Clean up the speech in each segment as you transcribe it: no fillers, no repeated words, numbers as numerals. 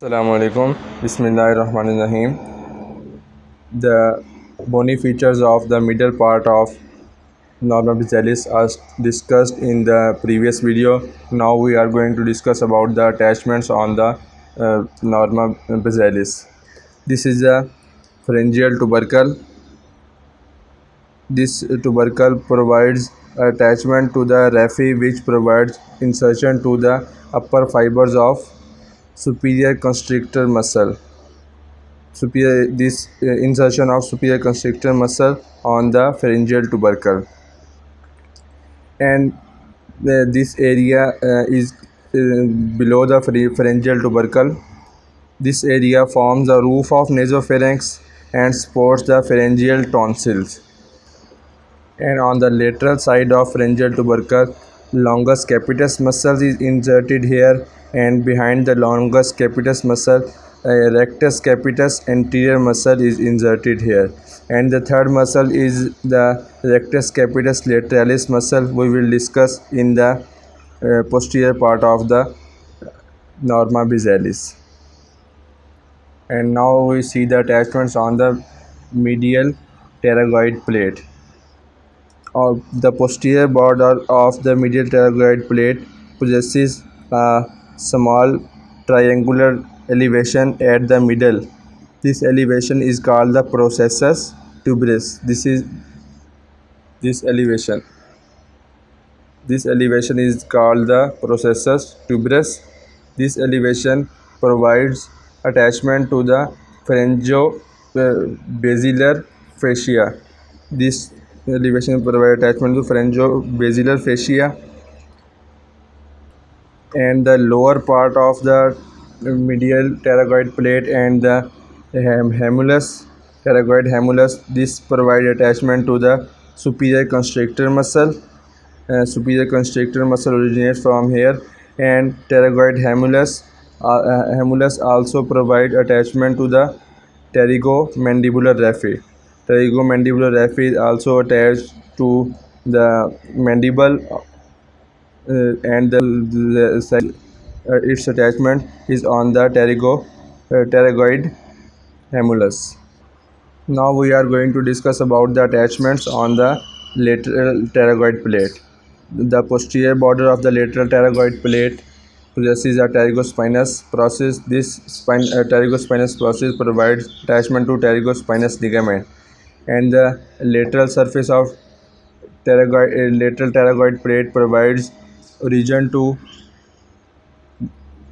Assalamu alaikum. Bismillahirrahmanirrahim. The bony features of the middle part of Norma Basalis are discussed in the previous video. Now we are going to discuss about the attachments on the Norma Basalis. This is a pharyngeal tubercle. This tubercle provides attachment to the raphe, which provides insertion to the upper fibers of superior constrictor muscle. This insertion of superior constrictor muscle on the pharyngeal tubercle, and this area is below the pharyngeal tubercle. This area forms the roof of nasopharynx and supports the pharyngeal tonsils. And on the lateral side of pharyngeal tubercle, longus capitis muscle is inserted here, and behind the longus capitis muscle, rectus capitis anterior muscle is inserted here, and the third muscle is the rectus capitis lateralis muscle. We will discuss in the posterior part of the Norma Basalis. And now we see the attachments on the medial pterygoid plate. The posterior border of the medial pterygoid plate possesses a small triangular elevation at the middle. This elevation is called the processus tuberous. This elevation. This elevation is called the processus tuberous. This elevation provides attachment to the pharyngo-basilar fascia. This elevation provides attachment to pharyngo-basilar fascia, and the lower part of the medial pterygoid plate and the pterygoid hamulus. This provides attachment to the superior constrictor muscle. Superior constrictor muscle originates from here, and pterygoid hamulus also provide attachment to the pterygomandibular raphe. Pterygomandibular raphe is also attached to the mandible, and its attachment is on the pterygoid hamulus. Now we are going to discuss about the attachments on the lateral pterygoid plate. The posterior border of the lateral pterygoid plate possesses a pterygospinous process. This pterygospinous process provides attachment to pterygospinous ligament, and the lateral surface of lateral pterygoid plate provides origin to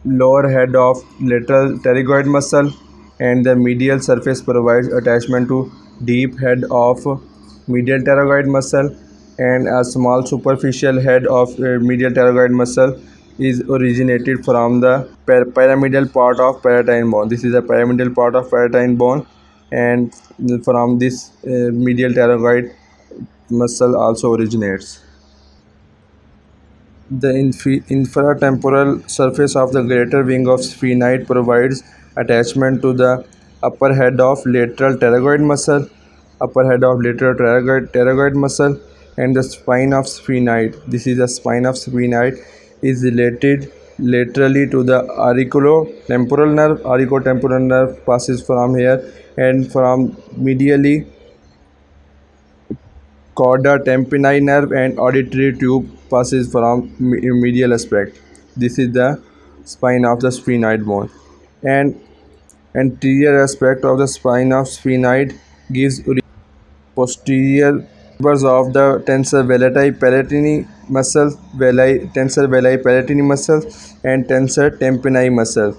lower head of lateral pterygoid muscle, and the medial surface provides attachment to deep head of medial pterygoid muscle, and a small superficial head of medial pterygoid muscle is originated from the pyramidal part of palatine bone. This is a pyramidal part of palatine bone, and from this medial pterygoid muscle also originates. The infratemporal surface of the greater wing of sphenoid provides attachment to the upper head of lateral pterygoid muscle, and the spine of sphenoid. This is the spine of sphenoid is related laterally to the auriculotemporal nerve. Auriculotemporal nerve passes from here, and from medially chorda tympani nerve and auditory tube passes from medial aspect. This is the spine of the sphenoid bone, and anterior aspect of the spine of sphenoid gives posterior fibers of the tensor velati palatini muscle, tensor velli palatini muscle, and tensor tympani muscle.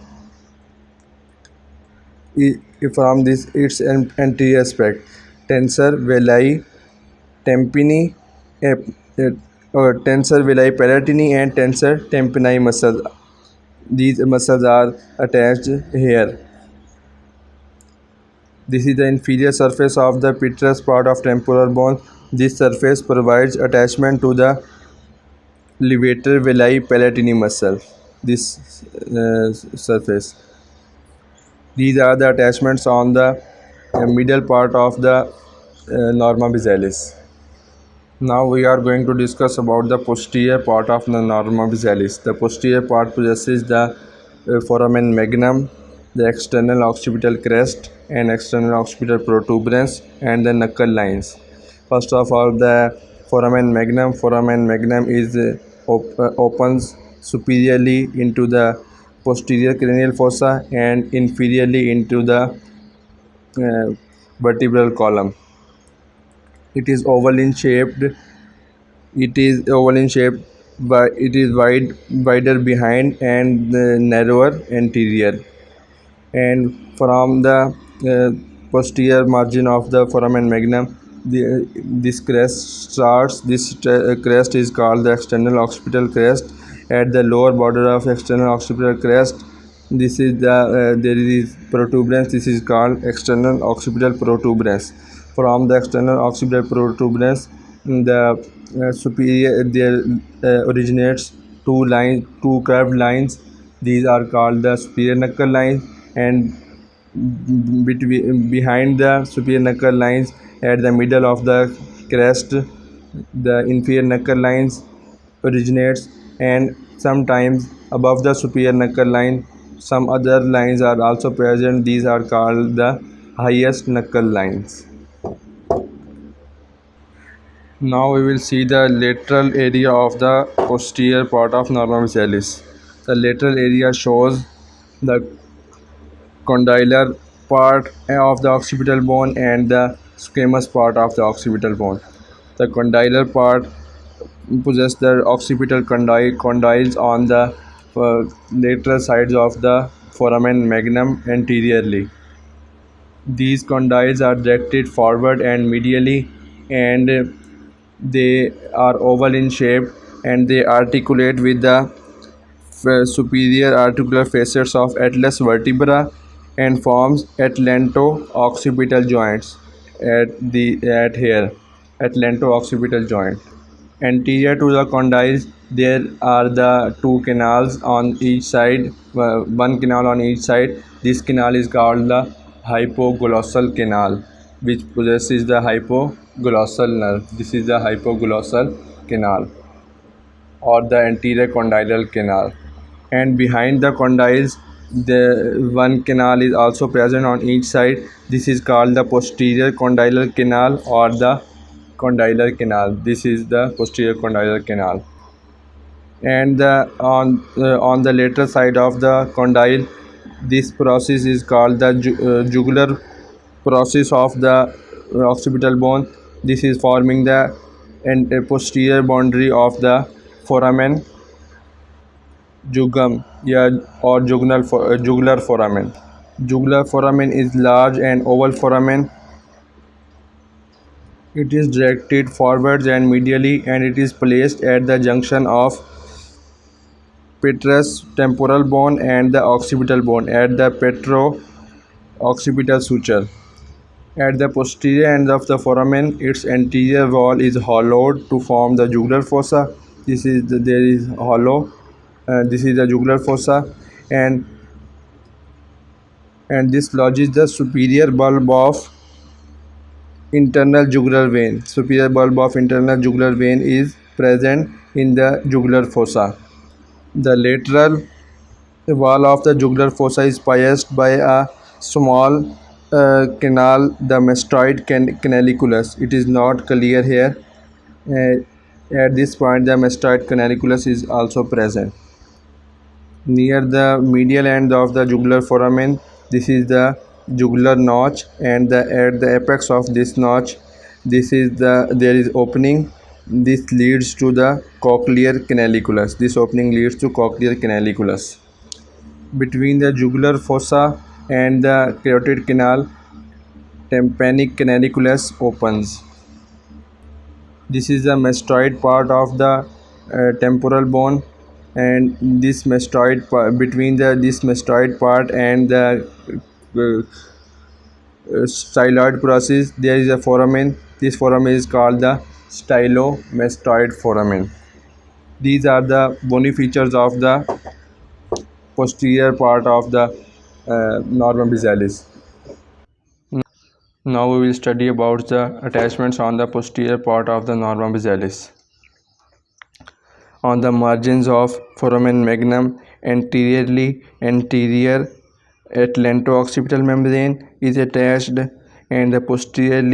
From this its anterior aspect, tensor velli tympani, tensor velli palatini, and tensor tympani muscles. These muscles are attached here. This is the inferior surface of the petrous part of temporal bone. This surface provides attachment to the levator velli palatini muscle. This surface. These are the attachments on the middle part of the Norma Basalis. Now we are going to discuss about the posterior part of the Norma Basalis. The posterior part possesses the foramen magnum, the external occipital crest and external occipital protuberance, and the knuckle lines. First of all, the foramen magnum. Foramen magnum is opens superiorly into the posterior cranial fossa and inferiorly into the uh, vertebral column. It is oval in shaped. It is oval in shape, but it is wider behind and narrower anterior. And from the posterior margin of the foramen magnum, this crest starts. This crest is called the external occipital crest. At the lower border of external occipital crest, this is the there is protuberance. This is called external occipital protuberance. From the external occipital protuberance, the superior there originates two curved lines. These are called the superior knuckle lines, and between behind the superior knuckle lines, at the middle of the crest, the inferior knuckle lines originates, and sometimes above the superior knuckle line some other lines are also present. These are called the highest knuckle lines. Now we will see the lateral area of the posterior part of Norma Basalis. The lateral area shows the condylar part of the occipital bone and the squamous part of the occipital bone. The condylar part possesses the occipital condyles on the lateral sides of the foramen magnum anteriorly. These condyles are directed forward and medially, and they are oval in shape, and they articulate with the superior articular facets of atlas vertebra and forms atlanto-occipital joints at here. Atlanto-occipital joint. Anterior to the condyles, there are the two canals on each side, one canal on each side. This canal is called the hypoglossal canal, which possesses the hypoglossal nerve. This is the hypoglossal canal, or the anterior condylar canal. And behind the condyles, the one canal is also present on each side. This is called the posterior condylar canal or the condylar canal. This is the posterior condylar canal. And on the lateral side of the condyle, this process is called the jugular process of the occipital bone. This is forming the posterior boundary of the foramen jugum, yeah, or jugular foramen. Jugular foramen is large and oval foramen. It is directed forwards and medially, and it is placed at the junction of petrous temporal bone and the occipital bone at the petro-occipital suture. At the posterior end of the foramen, its anterior wall is hollowed to form the jugular fossa. There is hollow. This is the jugular fossa, and this lodges the superior bulb of internal jugular vein. Superior bulb of internal jugular vein is present in the jugular fossa. The lateral wall of the jugular fossa is pierced by a small canal, the mastoid canaliculus. It is not clear here. At this point, the mastoid canaliculus is also present. Near the medial end of the jugular foramen, this is the jugular notch, and at the apex of this notch, there is opening. This leads to the cochlear canaliculus. This opening leads to cochlear canaliculus. Between the jugular fossa and the carotid canal, tympanic canaliculus opens. This is the mastoid part of the temporal bone, and this mastoid between this mastoid part and the styloid process, there is a foramen. This foramen is called the stylomastoid foramen. These are the bony features of the posterior part of the Norma Basalis. Now we will study about the attachments on the posterior part of the Norma Basalis. On the margins of foramen magnum, anterior atlanto-occipital membrane is attached, and the posterior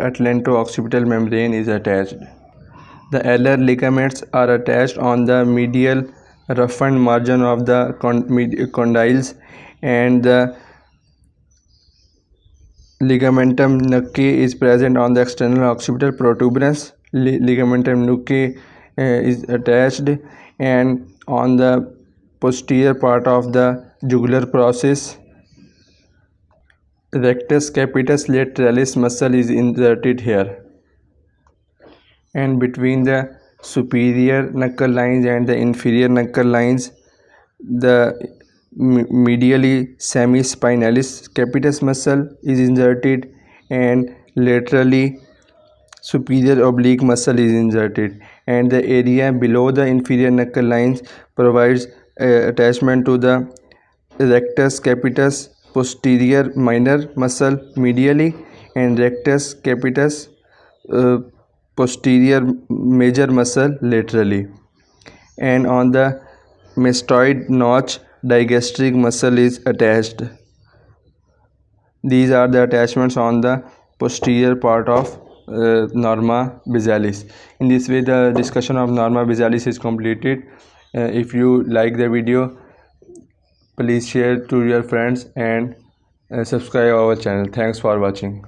atlanto-occipital membrane is attached. The alar ligaments are attached on the medial roughened margin of the condyles, and the ligamentum nuchae is present on the external occipital protuberance. Ligamentum nuchae is attached, and on the posterior part of the jugular process, rectus capitis lateralis muscle is inserted here, and between the superior knuckle lines and the inferior knuckle lines, the medially semispinalis capitis muscle is inserted, and laterally superior oblique muscle is inserted, and the area below the inferior knuckle lines provides attachment to the rectus capitis posterior minor muscle medially, and rectus capitis posterior major muscle laterally, and on the mastoid notch digastric muscle is attached. These are the attachments on the posterior part of Norma Basalis. In this way, the discussion of Norma Basalis is completed. If you like the video, please share to your friends and subscribe our channel. Thanks for watching.